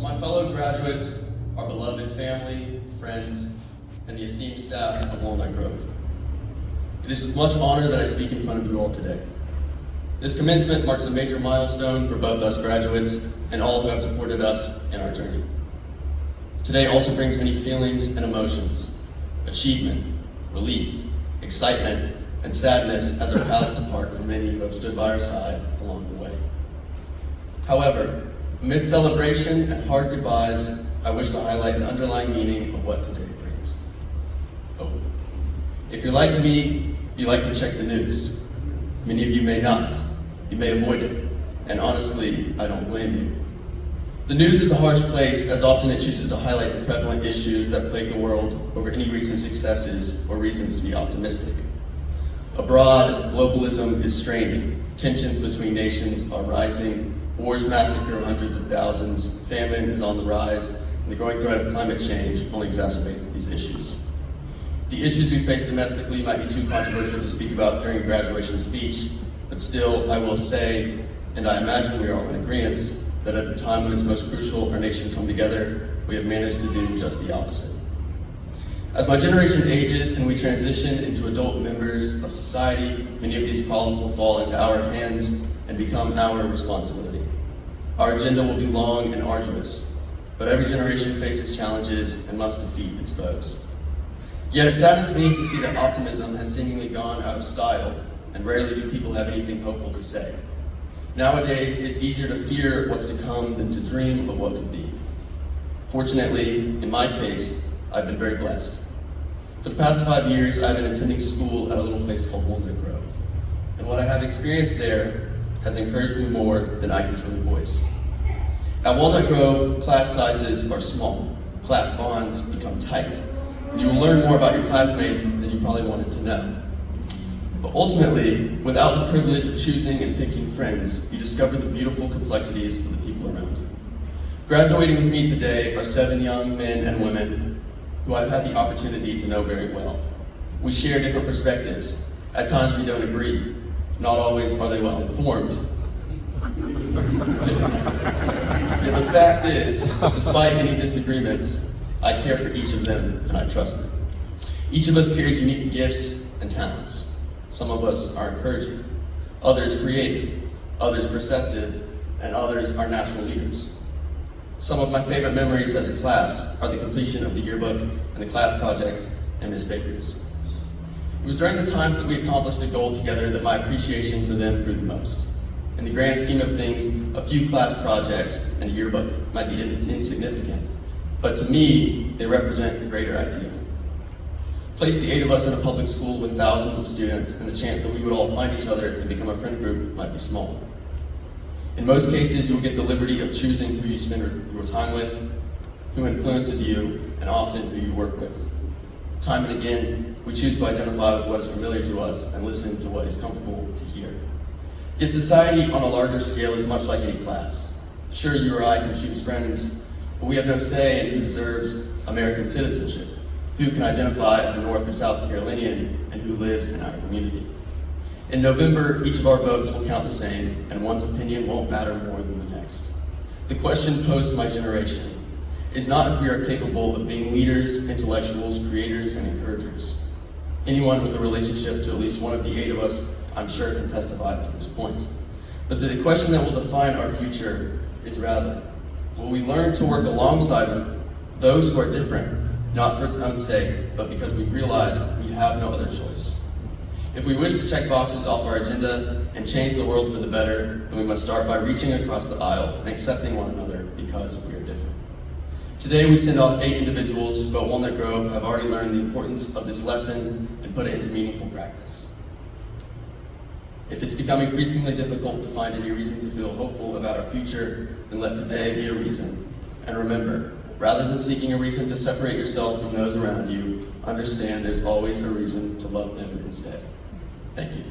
my fellow graduates, our beloved family, friends, and the esteemed staff of Walnut Grove, it is with much honor that I speak in front of you all today. This commencement marks a major milestone for both us graduates and all who have supported us in our journey. Today also brings many feelings and emotions: achievement, relief, excitement, and sadness as our paths depart from many who have stood by our side along the way. However, amid celebration and hard goodbyes, I wish to highlight an underlying meaning of what today brings: hope. If you're like me, you like to check the news. Many of you may not. You may avoid it. And honestly, I don't blame you. The news is a harsh place, as often it chooses to highlight the prevalent issues that plague the world over any recent successes or reasons to be optimistic. Abroad, globalism is straining. Tensions between nations are rising. Wars massacre hundreds of thousands. Famine is on the rise. And the growing threat of climate change only exacerbates these issues. The issues we face domestically might be too controversial to speak about during a graduation speech, but still, I will say, and I imagine we are all in agreement, that at the time when it's most crucial our nation come together, we have managed to do just the opposite. As my generation ages and we transition into adult members of society, many of these problems will fall into our hands and become our responsibility. Our agenda will be long and arduous, but every generation faces challenges and must defeat its foes. Yet it saddens me to see that optimism has seemingly gone out of style, and rarely do people have anything hopeful to say. Nowadays, it's easier to fear what's to come than to dream of what could be. Fortunately, in my case, I've been very blessed. For the past 5 years, I've been attending school at a little place called Walnut Grove. And what I have experienced there has encouraged me more than I can truly voice. At Walnut Grove, class sizes are small. Class bonds become tight. And you will learn more about your classmates than you probably wanted to know. But ultimately, without the privilege of choosing and picking friends, you discover the beautiful complexities of the people around you. Graduating with me today are 7 young men and women who I've had the opportunity to know very well. We share different perspectives. At times we don't agree. Not always are they well informed. Yet the fact is, despite any disagreements, I care for each of them and I trust them. Each of us carries unique gifts and talents. Some of us are encouraging, others creative, others perceptive, and others are natural leaders. Some of my favorite memories as a class are the completion of the yearbook and the class projects and Miss Baker's. It was during the times that we accomplished a goal together that my appreciation for them grew the most. In the grand scheme of things, a few class projects and a yearbook might be insignificant, but to me, they represent the greater ideal. Place the 8 of us in a public school with thousands of students, and the chance that we would all find each other and become a friend group might be small. In most cases, you will get the liberty of choosing who you spend your time with, who influences you, and often who you work with. Time and again, we choose to identify with what is familiar to us and listen to what is comfortable to hear. Yet society on a larger scale is much like any class. Sure, you or I can choose friends, but we have no say in who deserves American citizenship, who can identify as a North or South Carolinian, and who lives in our community. In November, each of our votes will count the same, and one's opinion won't matter more than the next. The question posed to my generation is not if we are capable of being leaders, intellectuals, creators, and encouragers. Anyone with a relationship to at least one of the 8 of us, I'm sure, can testify to this point. But the question that will define our future is rather, will we learn to work alongside those who are different, not for its own sake, but because we've realized we have no other choice? If we wish to check boxes off our agenda and change the world for the better, then we must start by reaching across the aisle and accepting one another because we are different. Today we send off 8 individuals who at Walnut Grove have already learned the importance of this lesson and put it into meaningful practice. If it's become increasingly difficult to find any reason to feel hopeful about our future, then let today be a reason. And remember, rather than seeking a reason to separate yourself from those around you, understand there's always a reason to love them instead. Thank you.